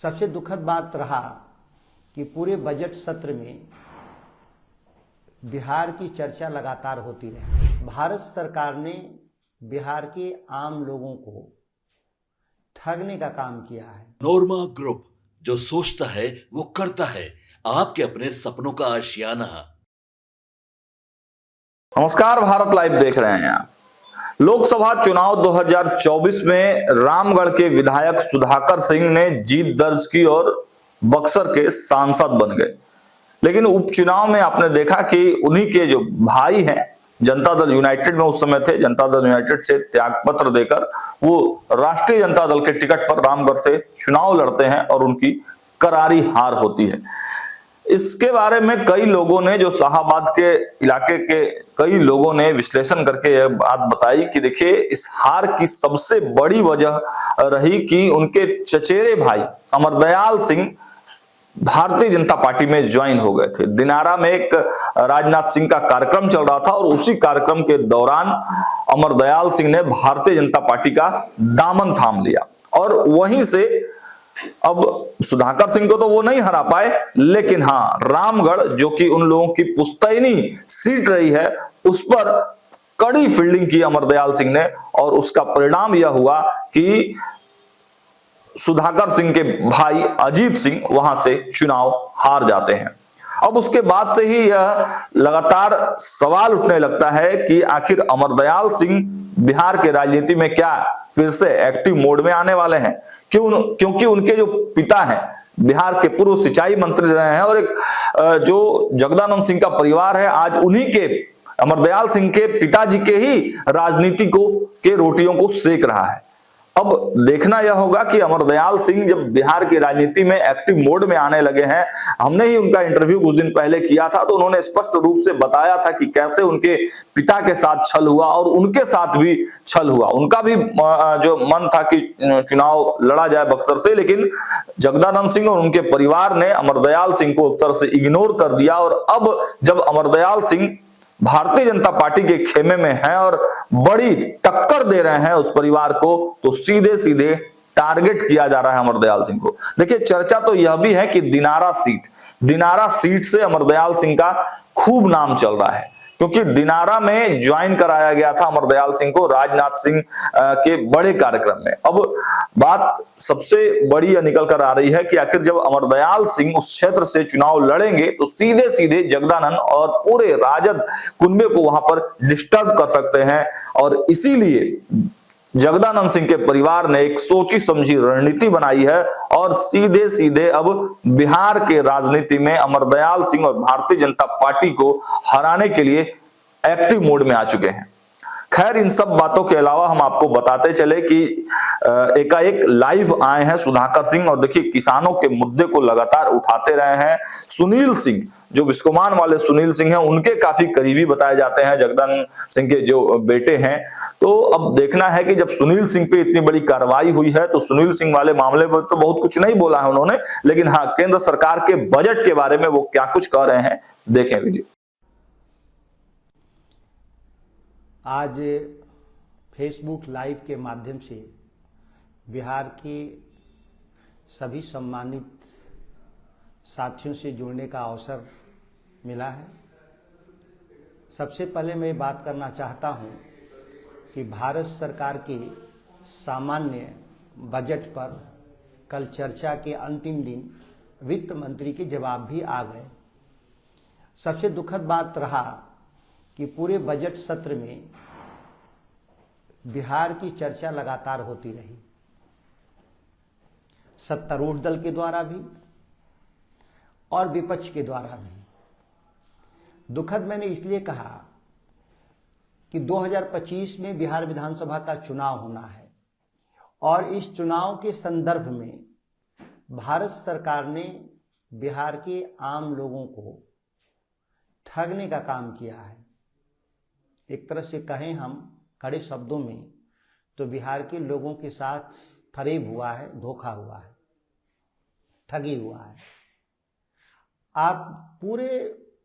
सबसे दुखद बात रहा कि पूरे बजट सत्र में बिहार की चर्चा लगातार होती रही। भारत सरकार ने बिहार के आम लोगों को ठगने का काम किया है। नोरमा ग्रुप, जो सोचता है वो करता है। आपके अपने सपनों का आशियाना। नमस्कार, भारत लाइव देख रहे हैं आप। लोकसभा चुनाव 2024 में रामगढ़ के विधायक सुधाकर सिंह ने जीत दर्ज की और बक्सर के सांसद बन गए। लेकिन उपचुनाव में आपने देखा कि उन्हीं के जो भाई हैं, जनता दल यूनाइटेड में उस समय थे, जनता दल यूनाइटेड से त्यागपत्र देकर वो राष्ट्रीय जनता दल के टिकट पर रामगढ़ से चुनाव लड़ते हैं और उनकी करारी हार होती है। इसके बारे में कई लोगों ने, जो शाहाबाद के इलाके के कई लोगों ने विश्लेषण करके यह बात बताई कि देखिए, इस हार की सबसे बड़ी वजह रही कि उनके चचेरे भाई अमरदयाल सिंह भारतीय जनता पार्टी में ज्वाइन हो गए थे। दिनारा में एक राजनाथ सिंह का कार्यक्रम चल रहा था और उसी कार्यक्रम के दौरान अमरदयाल सिंह ने भारतीय जनता पार्टी का दामन थाम लिया और वहीं से अब सुधाकर सिंह को तो वो नहीं हरा पाए, लेकिन हाँ, रामगढ़ जो कि उन लोगों की पुश्तैनी सीट रही है, उस पर कड़ी फील्डिंग की अमरदयाल सिंह ने और उसका परिणाम यह हुआ कि सुधाकर सिंह के भाई अजीत सिंह वहां से चुनाव हार जाते हैं। अब उसके बाद से ही यह लगातार सवाल उठने लगता है कि आखिर अमरदयाल सिंह बिहार के राजनीति में क्या फिर से एक्टिव मोड में आने वाले हैं? क्योंकि उनके जो पिता हैं बिहार के पूर्व सिंचाई मंत्री रहे हैं और एक जो जगदानंद सिंह का परिवार है, आज उन्हीं के अमरदयाल सिंह के पिताजी के ही राजनीति के रोटियों को सेक रहा है। अब देखना यह होगा कि अमरदयाल सिंह जब बिहार की राजनीति में एक्टिव मोड में आने लगे हैं, हमने ही उनका इंटरव्यू कुछ दिन पहले किया था, तो उन्होंने स्पष्ट रूप से बताया था कि कैसे उनके पिता के साथ छल हुआ और उनके साथ भी छल हुआ। उनका भी जो मन था कि चुनाव लड़ा जाए बक्सर से, लेकिन जगदानंद सिंह और उनके परिवार ने अमरदयाल सिंह को एक तरह से इग्नोर कर दिया। और अब जब अमरदयाल सिंह भारतीय जनता पार्टी के खेमे में हैं और बड़ी टक्कर दे रहे हैं उस परिवार को, तो सीधे सीधे टारगेट किया जा रहा है अमरदयाल सिंह को। देखिए, चर्चा तो यह भी है कि दिनारा सीट से अमरदयाल सिंह का खूब नाम चल रहा है, क्योंकि दिनारा में ज्वाइन कराया गया था अमरदयाल सिंह को राजनाथ सिंह के बड़े कार्यक्रम में। अब बात सबसे बड़ी यह निकल कर आ रही है कि आखिर जब अमरदयाल सिंह उस क्षेत्र से चुनाव लड़ेंगे तो सीधे सीधे जगदानंद और पूरे राजद कुनबे को वहां पर डिस्टर्ब कर सकते हैं। और इसीलिए जगदानंद सिंह के परिवार ने एक सोची समझी रणनीति बनाई है और सीधे सीधे अब बिहार के राजनीति में अमरदयाल सिंह और भारतीय जनता पार्टी को हराने के लिए एक्टिव मोड में आ चुके हैं। खैर, इन सब बातों के अलावा हम आपको बताते चले कि एकाएक लाइव आए हैं सुधाकर सिंह और देखिए, किसानों के मुद्दे को लगातार उठाते रहे हैं। सुनील सिंह, जो बिस्कोमान वाले सुनील सिंह हैं, उनके काफी करीबी बताए जाते हैं, जगदानंद सिंह के जो बेटे हैं। तो अब देखना है कि जब सुनील सिंह पे इतनी बड़ी कार्रवाई हुई है तो सुनील सिंह वाले मामले में तो बहुत कुछ नहीं बोला है उन्होंने, लेकिन हाँ, केंद्र सरकार के बजट के बारे में वो क्या कुछ कह रहे हैं, देखें वीडियो। आज फेसबुक लाइव के माध्यम से बिहार के सभी सम्मानित साथियों से जुड़ने का अवसर मिला है। सबसे पहले मैं बात करना चाहता हूं कि भारत सरकार के सामान्य बजट पर कल चर्चा के अंतिम दिन वित्त मंत्री के जवाब भी आ गए। सबसे दुखद बात रहा कि पूरे बजट सत्र में बिहार की चर्चा लगातार होती रही, सत्तारूढ़ दल के द्वारा भी और विपक्ष के द्वारा भी। दुखद मैंने इसलिए कहा कि 2025 में बिहार विधानसभा का चुनाव होना है और इस चुनाव के संदर्भ में भारत सरकार ने बिहार के आम लोगों को ठगने का काम किया है। एक तरह से कहें हम कड़े शब्दों में तो बिहार के लोगों के साथ फरेब हुआ है, धोखा हुआ है, ठगी हुआ है। आप पूरे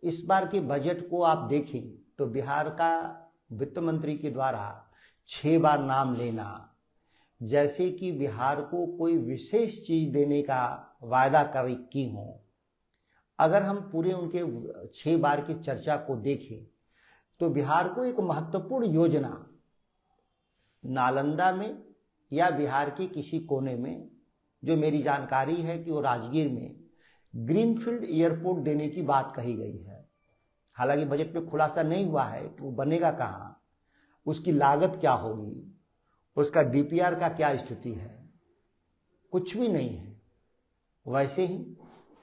इस बार के बजट को आप देखें तो बिहार का वित्त मंत्री के द्वारा 6 बार नाम लेना, जैसे कि बिहार को कोई विशेष चीज देने का वायदा की हो। अगर हम पूरे उनके 6 बार की चर्चा को देखें तो बिहार को एक महत्वपूर्ण योजना नालंदा में या बिहार के किसी कोने में, जो मेरी जानकारी है कि वो राजगीर में ग्रीनफील्ड एयरपोर्ट देने की बात कही गई है। हालांकि बजट में खुलासा नहीं हुआ है कि वो बनेगा कहाँ, उसकी लागत क्या होगी, उसका डीपीआर का क्या स्थिति है, कुछ भी नहीं है। वैसे ही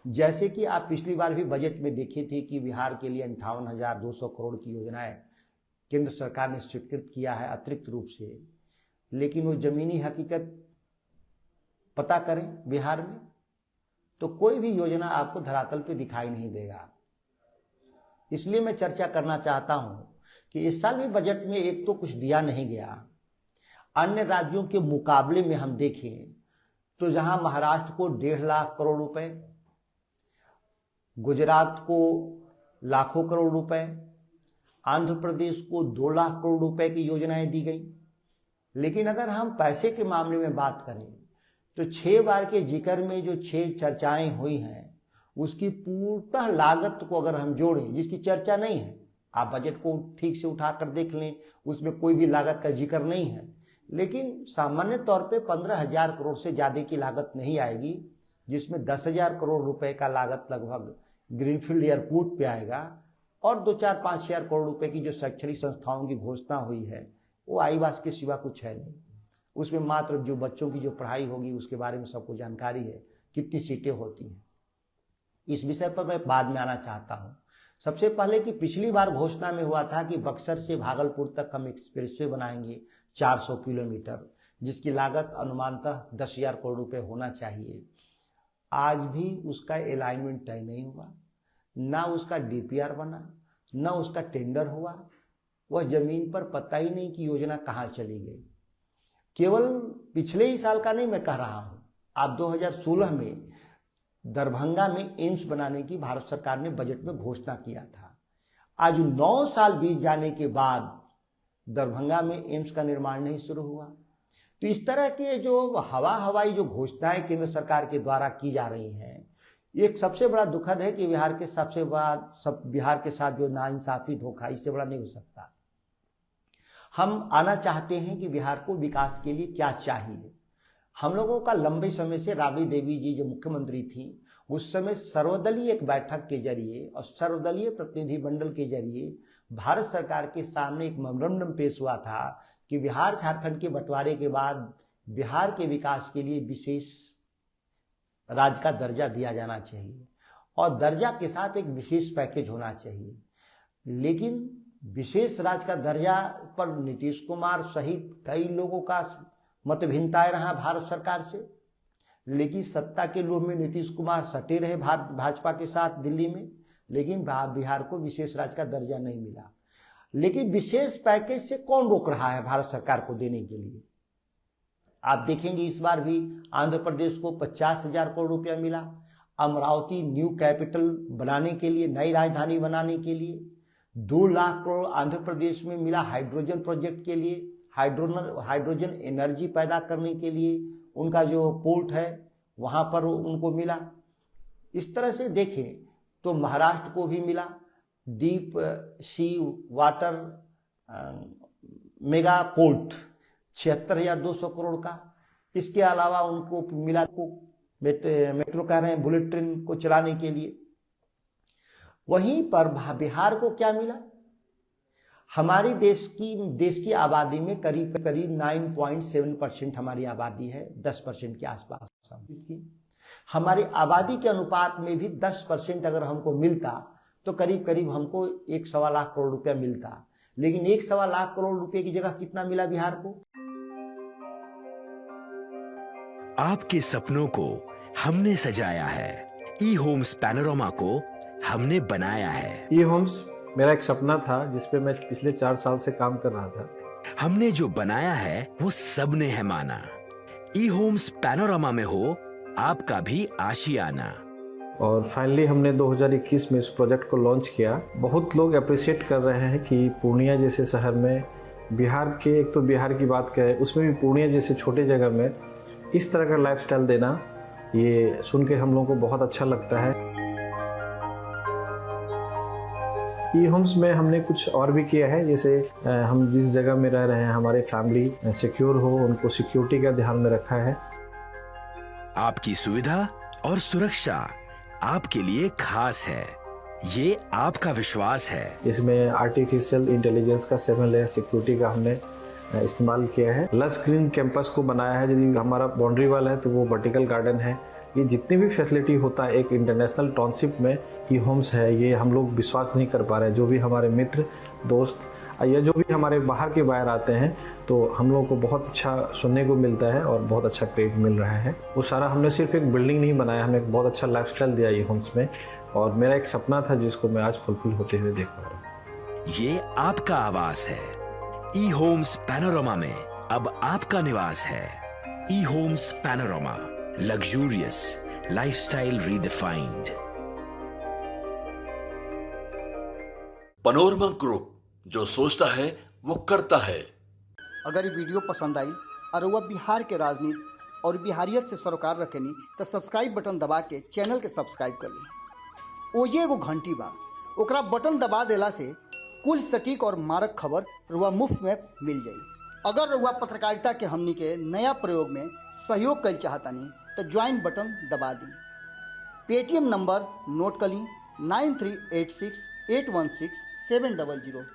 जैसे कि आप पिछली बार भी बजट में देखे थे कि बिहार के लिए 58,200 करोड़ की योजनाएं केंद्र सरकार ने स्वीकृत किया है अतिरिक्त रूप से, लेकिन वो जमीनी हकीकत पता करें बिहार में तो कोई भी योजना आपको धरातल पे दिखाई नहीं देगा। इसलिए मैं चर्चा करना चाहता हूं कि इस साल भी बजट में एक तो कुछ दिया नहीं गया। अन्य राज्यों के मुकाबले में हम देखें तो जहां महाराष्ट्र को 1.5 लाख करोड़ रुपए, गुजरात को लाखों करोड़ रुपए, आंध्र प्रदेश को 2 लाख करोड़ रुपए की योजनाएं दी गई। लेकिन अगर हम पैसे के मामले में बात करें तो 6 बार के जिक्र में जो 6 चर्चाएं हुई हैं उसकी पूर्णतः लागत को अगर हम जोड़ें, जिसकी चर्चा नहीं है, आप बजट को ठीक से उठाकर देख लें, उसमें कोई भी लागत का जिक्र नहीं है, लेकिन सामान्य तौर पे 15,000 करोड़ से ज्यादा की लागत नहीं आएगी, जिसमें 10,000 करोड़ रुपए का लागत लगभग ग्रीनफील्ड एयरपोर्ट पे आएगा और 2-4-5,000 करोड़ रुपए की जो शैक्षणिक संस्थाओं की घोषणा हुई है वो आईवास के सिवा कुछ है नहीं। उसमें मात्र जो बच्चों की जो पढ़ाई होगी उसके बारे में सबको जानकारी है, कितनी सीटें होती हैं। इस विषय पर मैं बाद में आना चाहता हूं। सबसे पहले कि पिछली बार घोषणा में हुआ था कि बक्सर से भागलपुर तक हम एक्सप्रेसवे बनाएंगे 400 किलोमीटर, जिसकी लागत अनुमानतः 10,000 करोड़ रुपए होना चाहिए। आज भी उसका अलाइनमेंट तय नहीं हुआ, ना उसका डीपीआर बना, ना उसका टेंडर हुआ। वह जमीन पर पता ही नहीं कि योजना कहाँ चली गई। केवल पिछले ही साल का नहीं मैं कह रहा हूं, आप 2016 में दरभंगा में एम्स बनाने की भारत सरकार ने बजट में घोषणा किया था। आज 9 साल बीत जाने के बाद दरभंगा में एम्स का निर्माण नहीं शुरू हुआ। तो इस तरह के जो हवाई जो घोषणाएं केंद्र सरकार के द्वारा की जा रही हैं, एक सबसे बड़ा दुखद है कि बिहार के साथ जो नाइंसाफी धोखा, इससे बड़ा नहीं हो सकता। हम आना चाहते हैं कि बिहार को विकास के लिए क्या चाहिए। हम लोगों का लंबे समय से राबड़ी देवी जी जो मुख्यमंत्री थी उस समय सर्वदलीय एक बैठक के जरिए और सर्वदलीय प्रतिनिधिमंडल के जरिए भारत सरकार के सामने एक मेमोरेंडम पेश हुआ था कि बिहार झारखंड के बंटवारे के बाद बिहार के विकास के लिए विशेष राज्य का दर्जा दिया जाना चाहिए और दर्जा के साथ एक विशेष पैकेज होना चाहिए। लेकिन विशेष राज्य का दर्जा पर नीतीश कुमार सहित कई लोगों का मतभिन्नताएं रहा भारत सरकार से, लेकिन सत्ता के लोभ में नीतीश कुमार सटे रहे भाजपा के साथ दिल्ली में, लेकिन बिहार को विशेष राज्य का दर्जा नहीं मिला। लेकिन विशेष पैकेज से कौन रोक रहा है भारत सरकार को देने के लिए? आप देखेंगे इस बार भी आंध्र प्रदेश को 50,000 करोड़ रुपया मिला अमरावती न्यू कैपिटल बनाने के लिए, नई राजधानी बनाने के लिए। 2 लाख करोड़ आंध्र प्रदेश में मिला हाइड्रोजन प्रोजेक्ट के लिए, हाइड्रोजन एनर्जी पैदा करने के लिए, उनका जो पोर्ट है वहां पर उनको मिला। इस तरह से देखें तो महाराष्ट्र को भी मिला deep sea water mega port 76,200 crore का। इसके अलावा उनको मिला मेट्रो कह रहे हैं बुलेट ट्रेन को चलाने के लिए। वहीं पर बिहार को क्या मिला? हमारी देश की आबादी में करीब 9.7% हमारी आबादी है, 10% के आसपास। हमारी आबादी के अनुपात में भी 10% अगर हमको मिलता तो करीब हमको 1.25 लाख करोड़ रुपया मिलता। लेकिन 1.25 लाख करोड़ रुपए की जगह कितना मिला बिहार को? आपके सपनों को हमने सजाया है, ई होम्स पैनोरामा को हमने बनाया है। ई होम्स मेरा एक सपना था जिसपे मैं पिछले 4 साल से काम कर रहा था। हमने जो बनाया है वो सबने है माना। ई होम्स पैनोरामा में हो आपका भी आशियाना। और फाइनली हमने 2021 में इस प्रोजेक्ट को लॉन्च किया। बहुत लोग अप्रिशिएट कर रहे हैं कि पूर्णिया जैसे शहर में बिहार के, एक तो बिहार की बात करें, उसमें भी पूर्णिया जैसे छोटे जगह में इस तरह का लाइफस्टाइल देना, ये सुन के हम लोगों को बहुत अच्छा लगता है। ई होम्स में हमने कुछ और भी किया है, जैसे हम जिस जगह में रह रहे हैं हमारे फैमिली सिक्योर हो, उनको सिक्योरिटी का ध्यान में रखा है। आपकी सुविधा और सुरक्षा आपके लिए खास है, ये आपका विश्वास है। इसमें आर्टिफिशियल इंटेलिजेंस का 7 लेयर सिक्योरिटी का हमने इस्तेमाल किया है। लस ग्रीन कैंपस को बनाया है, यदि हमारा बाउंड्री वाल है तो वो वर्टिकल गार्डन है। ये जितनी भी फैसिलिटी होता है एक इंटरनेशनल टाउनशिप में, ई होम्स है, ये हम लोग विश्वास नहीं कर पा रहे हैं। जो भी हमारे मित्र दोस्त या जो भी हमारे बाहर के बाहर आते हैं तो हम लोगों को बहुत अच्छा सुनने को मिलता है और बहुत अच्छा क्रेडिट मिल रहा है। वो सारा हमने सिर्फ एक बिल्डिंग नहीं बनाया, हमने एक बहुत अच्छा लाइफस्टाइल दिया ई होम्स में, और मेरा एक सपना था जिसको मैं आज फुलफिल होते हुए देख पा रहा हूँ। ये आपका आवास है। ई होम्स पैनोरामा में अब आपका निवास है। E Homes Panorama, luxurious lifestyle redefined. Panorama group, जो सोचता है वो करता है। अगर ये वीडियो पसंद आई और वह बिहार के राजनीति और बिहारियत से सरोकार रखेनी तो सब्सक्राइब बटन दबा के चैनल के सब्सक्राइब कर ली। ओजे एगो घंटी बा, ओकरा बटन दबा देला से कुल सटीक और मारक खबर रुआ मुफ्त में मिल जाई। अगर रुआ पत्रकारिता के हमनी के नया प्रयोग में सहयोग कर चाहतानी तो ज्वाइन बटन दबा दी। पेटीएम नंबर नोट कर ली 9386816700।